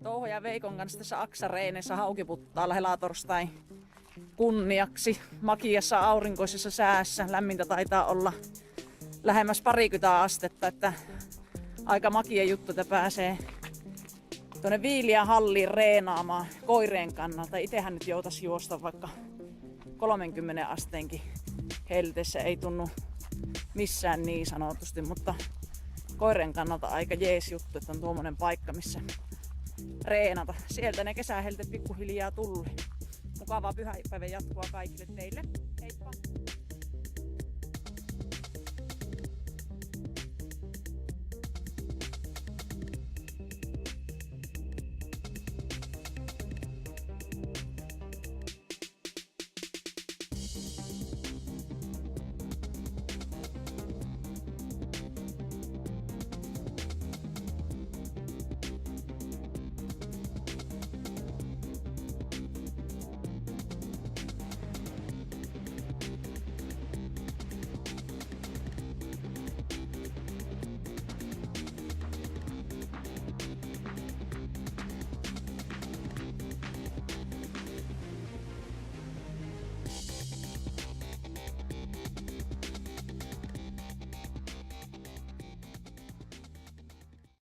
Touho ja Veikon kanssa tässä Aksareinessä Haukiputtaalla helatorstai kunniaksi. Makiassa aurinkoisessa säässä. Lämmintä taitaa olla lähemmäs 20 astetta, että aika makia juttu, että pääsee tuonne Viiliän halliin reenaamaan koireen kannalta. Itehän nyt joutais juosta vaikka 30 asteenkin helteessä, ei tunnu missään niin sanotusti, mutta koireen kannalta aika jees juttu, että on tuommoinen paikka, missä reenata. Sieltä ne kesähelteet pikkuhiljaa tulli. Mukavaa pyhäpäivän jatkoa kaikille teille.